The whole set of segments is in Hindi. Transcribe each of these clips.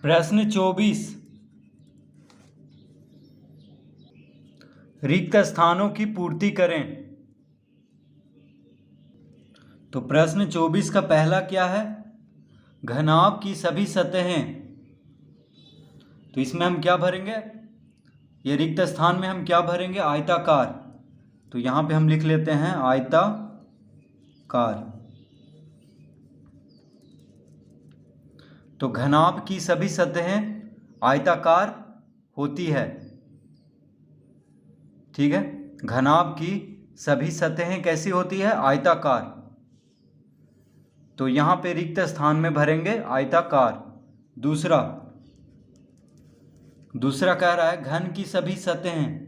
प्रश्न 24, रिक्त स्थानों की पूर्ति करें। तो प्रश्न 24 का पहला क्या है? घनाभ की सभी सतहें। तो इसमें हम क्या भरेंगे? ये रिक्त स्थान में हम क्या भरेंगे? आयताकार। तो यहाँ पे हम लिख लेते हैं आयताकार। तो घनाभ की सभी सतहें आयताकार होती है। ठीक है, घनाभ की सभी सतहें कैसी होती है? आयताकार। तो यहाँ पे रिक्त स्थान में भरेंगे आयताकार। दूसरा कह रहा है घन की सभी सतहें।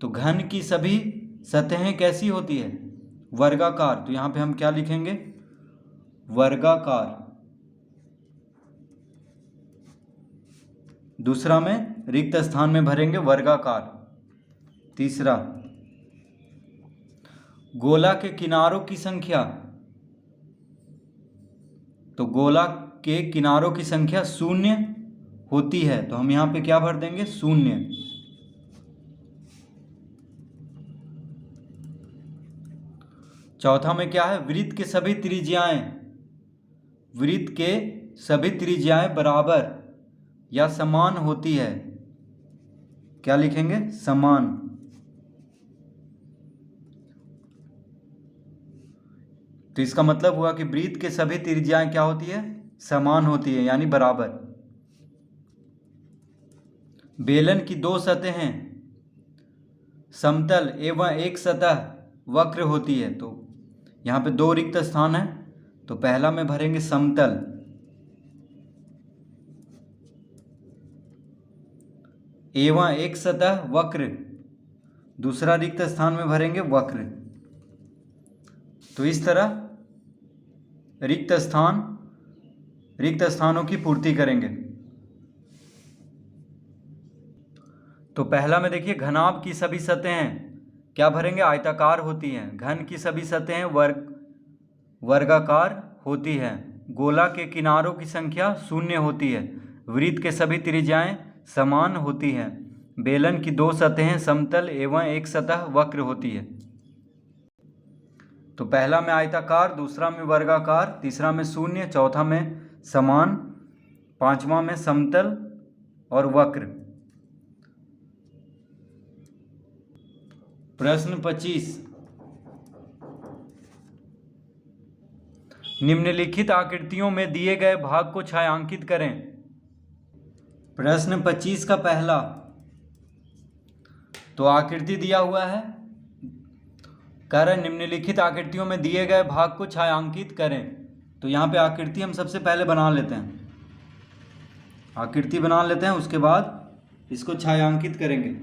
तो घन की सभी सतहें कैसी होती है? वर्गाकार। तो यहाँ पे हम क्या लिखेंगे? वर्गाकार। दूसरा में रिक्त स्थान में भरेंगे वर्गाकार। तीसरा, गोला के किनारों की संख्या। तो गोला के किनारों की संख्या 0 होती है। तो हम यहाँ पे क्या भर देंगे? 0। चौथा में क्या है? वृत्त के सभी त्रिज्याएं। वृत्त के सभी त्रिज्याएं बराबर या समान होती है। क्या लिखेंगे? समान। तो इसका मतलब हुआ कि वृत्त के सभी त्रिज्याएं क्या होती है? समान होती है, यानी बराबर। बेलन की 2 सतहें समतल एवं एक सतह वक्र होती है। तो यहाँ पे 2 रिक्त स्थान है। तो पहला में भरेंगे समतल एवं एक सतह वक्र। दूसरा रिक्त स्थान में भरेंगे वक्र। तो इस तरह रिक्त स्थानों की पूर्ति करेंगे। तो पहला में देखिए, घनाभ की सभी सतहें क्या भरेंगे? आयताकार होती हैं। घन की सभी सतहें वर्गाकार होती हैं। गोला के किनारों की संख्या 0 होती है। वृत्त के सभी त्रिज्याएं समान होती हैं। बेलन की 2 सतहें समतल एवं एक सतह वक्र होती है। तो पहला में आयताकार, दूसरा में वर्गाकार, तीसरा में 0, चौथा में समान, पांचवा में समतल और वक्र। प्रश्न 25, निम्नलिखित आकृतियों में दिए गए भाग को छायांकित करें। प्रश्न 25 का पहला, तो आकृति दिया हुआ है, कह रहे निम्नलिखित आकृतियों में दिए गए भाग को छायांकित करें। तो यहाँ पे आकृति हम सबसे पहले बना लेते हैं। आकृति बना लेते हैं, उसके बाद इसको छायांकित करेंगे।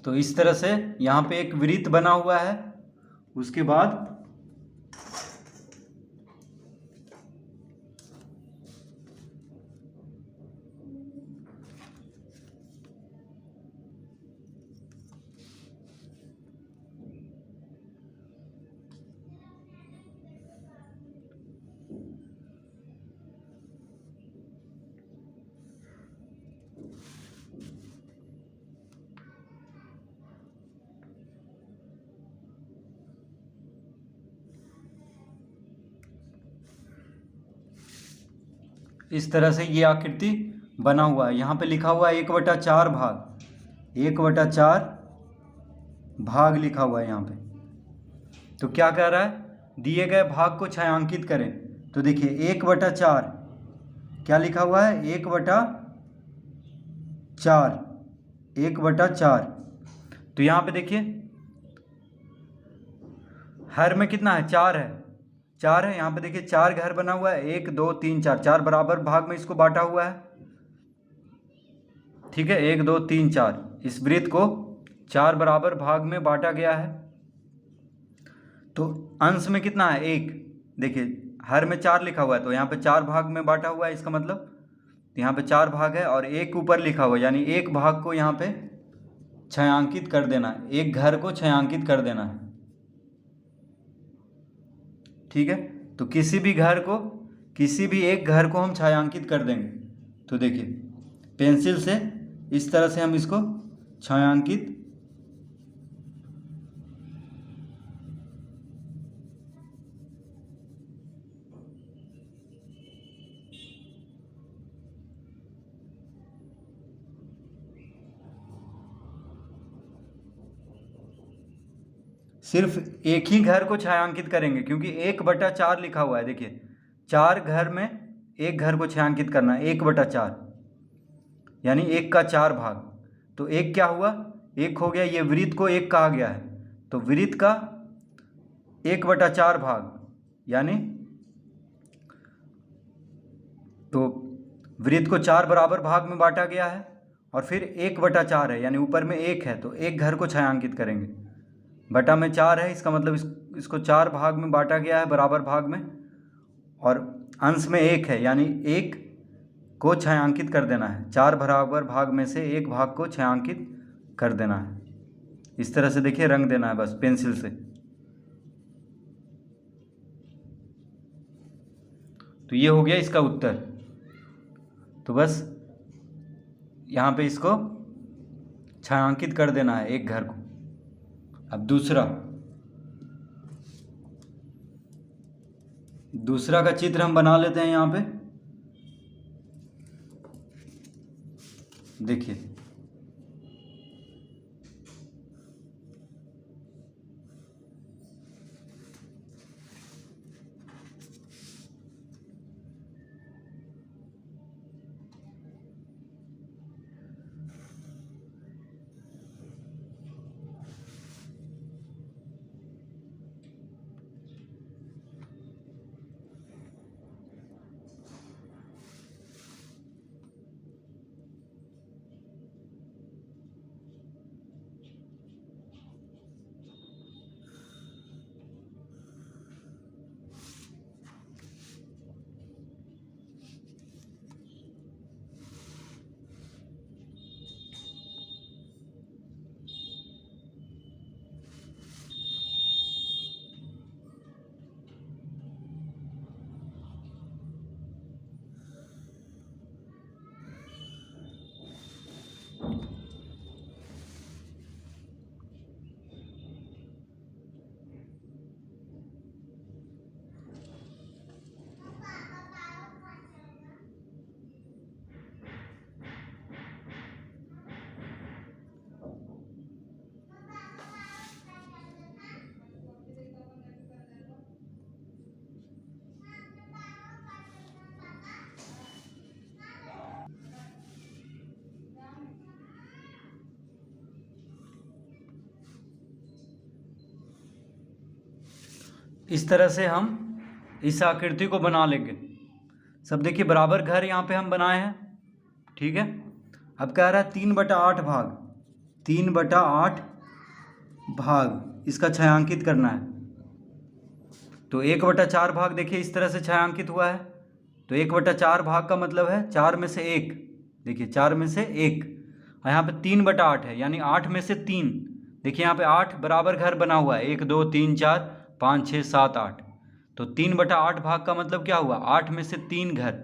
तो इस तरह से यहाँ पे एक वृत्त बना हुआ है। उसके बाद इस तरह से ये आकृति बना हुआ है। यहाँ पे लिखा हुआ है 1/4 भाग, 1/4 भाग लिखा हुआ है यहाँ पे। तो क्या कह रहा है? दिए गए भाग को छायांकित करें। तो देखिए 1/4 क्या लिखा हुआ है? 1/4, 1/4। तो यहाँ पे देखिए हर में कितना है? 4 है, 4 है। यहाँ पे देखिए 4 घर बना हुआ है, 1 2 3 4, 4 बराबर भाग में इसको बांटा हुआ है। ठीक है, 1 2 3 4, इस वृत्त को 4 बराबर भाग में बांटा गया है। तो अंश में कितना है? 1। देखिए हर में 4 लिखा हुआ है, तो यहाँ पे 4 भाग में बांटा हुआ है, इसका मतलब यहाँ पे 4 भाग है और एक ऊपर लिखा हुआ है, यानी एक भाग को यहाँ पे छायांकित कर देना है, एक घर को छायांकित कर देना है। ठीक है, तो किसी भी एक घर को हम छायांकित कर देंगे। तो देखिए पेंसिल से इस तरह से हम इसको छायांकित सिर्फ एक ही घर को छायांकित करेंगे, क्योंकि 1/4 लिखा हुआ है। देखिए 4 घर में एक घर को छायांकित करना है, 1/4 यानी 1 का 4 भाग। तो एक क्या हुआ, एक हो गया, ये वृत्त को एक कहा गया है, तो वृत्त का 1/4 भाग, यानी तो वृत्त को 4 बराबर भाग में बांटा गया है और फिर 1/4 है, यानी ऊपर में 1 है, तो एक घर को छायांकित करेंगे। बटा में 4 है, इसका मतलब इसको 4 भाग में बांटा गया है बराबर भाग में, और अंश में 1 है, यानी 1 को छायांकित कर देना है। 4 बराबर भाग में से एक भाग को छायांकित कर देना है। इस तरह से देखिए रंग देना है बस पेंसिल से। तो ये हो गया इसका उत्तर। तो बस यहाँ पे इसको छायांकित कर देना है एक घर को। अब दूसरा का चित्र हम बना लेते हैं। यहाँ पे देखिए इस तरह से हम इस आकृति को बना लेंगे। सब देखिए बराबर घर यहाँ पे हम बनाए हैं। ठीक है, अब कह रहा है 3/8 भाग, 3/8 भाग इसका छायांकित करना है। तो 1/4 भाग देखिए इस तरह से छायांकित हुआ है। तो 1/4 भाग का मतलब है 4 में से 1। देखिए 4 में से 1, और यहाँ पे 3/8 है, यानी 8 में से 3। देखिए यहाँ पे 8 बराबर घर बना हुआ है, 1 2 3 4 5 6 7 8। तो 3/8 भाग का मतलब क्या हुआ, 8 में से 3 घर,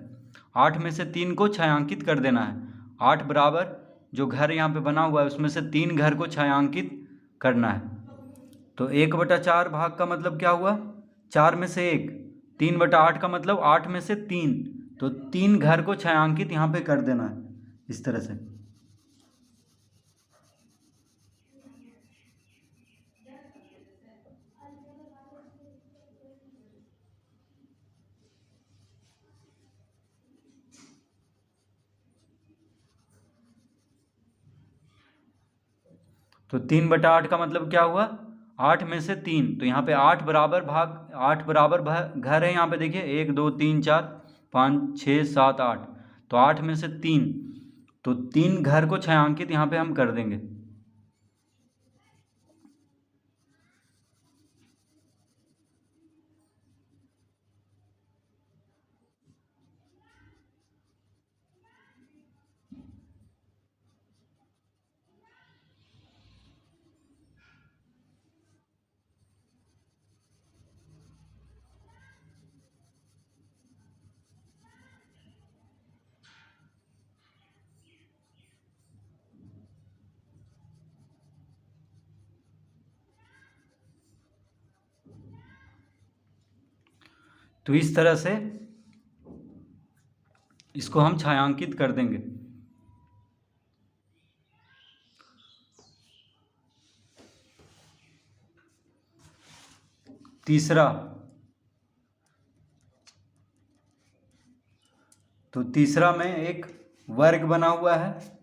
8 में से 3 को छायांकित कर देना है। 8 बराबर जो घर यहाँ पे बना हुआ है उसमें से 3 घर को छायांकित करना है। तो 1/4 भाग का मतलब क्या हुआ, 4 में से 1। 3/8 का मतलब 8 में से 3, तो 3 घर को छायांकित यहाँ पे कर देना है इस तरह से। तो 3/8 का मतलब क्या हुआ, 8 में से 3। तो यहाँ पे 8 बराबर घर है। यहाँ पे देखिए 1 2 3 4 5 6 7 8। तो 8 में से 3, तो 3 घर को छायांकित यहाँ पे हम कर देंगे। तो इस तरह से इसको हम छायांकित कर देंगे। तीसरा, तो तीसरा में एक वर्ग बना हुआ है।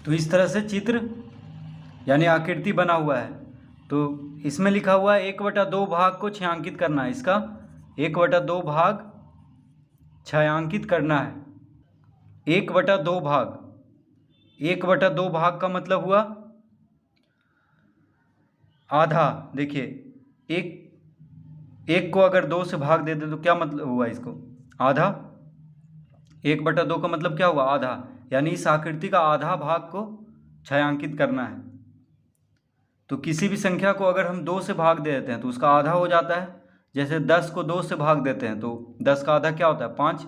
तो इस तरह से चित्र यानी आकृति बना हुआ है। तो इसमें लिखा हुआ है 1/2 भाग को छायांकित करना है। इसका 1/2 भाग छायांकित करना है। 1/2 भाग, 1/2 भाग का मतलब हुआ आधा। देखिए, एक को अगर 2 से भाग दे दे तो क्या मतलब हुआ इसको? आधा। 1/2 का मतलब क्या हुआ? आधा। यानी इस आकृति का आधा भाग को छायांकित करना है। तो किसी भी संख्या को अगर हम 2 से भाग दे देते हैं तो उसका आधा हो जाता है। जैसे 10 को 2 से भाग देते हैं तो 10 का आधा क्या होता है? 5।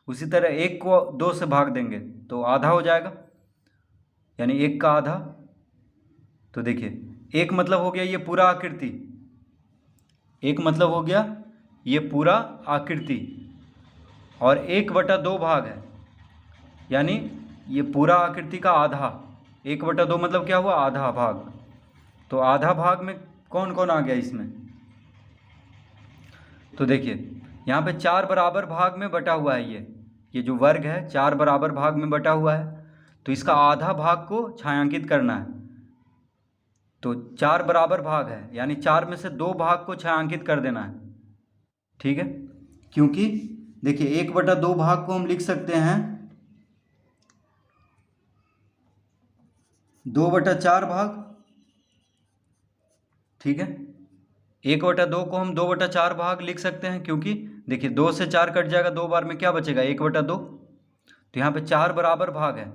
उसी तरह 1 को 2 से भाग देंगे तो आधा हो जाएगा, यानी 1 का आधा। तो देखिए, एक मतलब हो गया ये पूरा आकृति, एक मतलब हो गया ये पूरा आकृति, और 1/2 भाग है यानी ये पूरा आकृति का आधा। 1/2 मतलब क्या हुआ? आधा भाग। तो आधा भाग में कौन कौन आ गया इसमें? तो देखिए, यहाँ पे 4 बराबर भाग में बटा हुआ है। ये जो वर्ग है 4 बराबर भाग में बटा हुआ है। तो इसका आधा भाग को छायांकित करना है। तो 4 बराबर भाग है यानी 4 में से 2 भाग को छायांकित कर देना है। ठीक है, क्योंकि देखिए 1/2 भाग को हम लिख सकते हैं 2/4 भाग। ठीक है, 1/2 को हम 2/4 भाग लिख सकते हैं, क्योंकि देखिए 2 से 4 कट जाएगा, 2 बार में क्या बचेगा? 1/2। तो यहाँ पे 4 बराबर भाग है,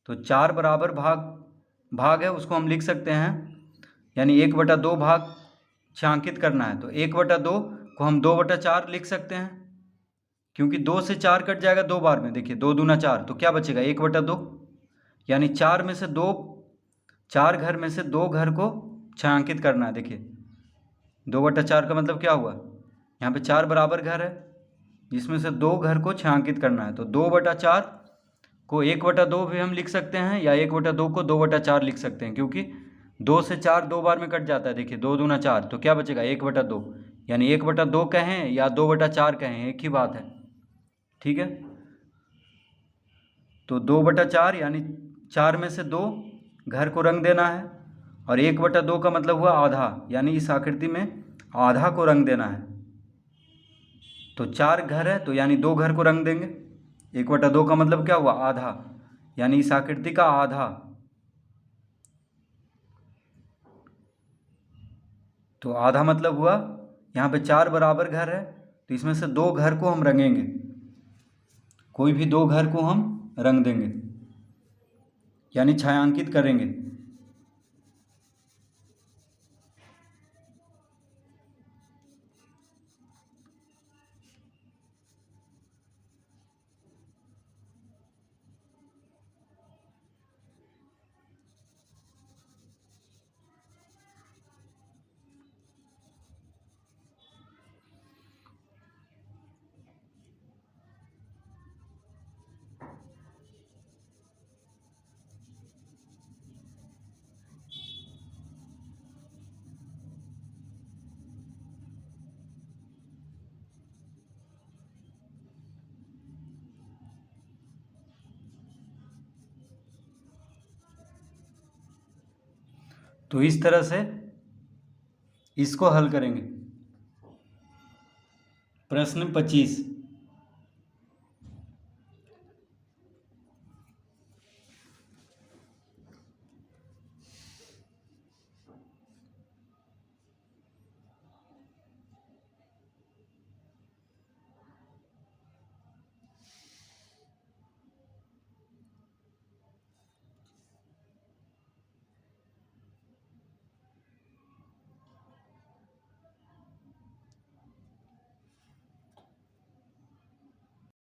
तो 4 बराबर भाग है उसको हम लिख सकते हैं, यानी 1/2 भाग छायांकित करना है। तो 1/2 को हम 2/4 लिख सकते हैं, क्योंकि 2 से 4 कट जाएगा 2 बार में। देखिए 2 दूना 4, तो क्या बचेगा? 1/2। यानी 4 में से 2, 4 घर में से 2 घर को छायांकित करना है। देखिए 2/4 का मतलब क्या हुआ? यहाँ पे 4 बराबर घर है जिसमें से 2 घर को छायांकित करना है। तो 2/4 को 1/2 भी हम लिख सकते हैं, या 1/2 को 2/4 लिख सकते हैं, क्योंकि 2 से 4 2 बार में कट जाता है। देखिए 2 दूना 4, तो क्या बचेगा? 1/2। यानी 1/2 कहें या 2/4 कहें, एक ही बात है। ठीक है, तो 2/4 यानी 4 में से 2 घर को रंग देना है, और 1/2 का मतलब हुआ आधा, यानी इस आकृति में आधा को रंग देना है। तो 4 घर है तो यानी 2 घर को रंग देंगे। 1/2 का मतलब क्या हुआ? आधा, यानी इस आकृति का आधा। तो आधा मतलब हुआ यहाँ पे 4 बराबर घर है तो इसमें से 2 घर को हम रंगेंगे, कोई भी 2 घर को हम रंग देंगे, यानी छायांकित करेंगे। तो इस तरह से इसको हल करेंगे। प्रश्न 25,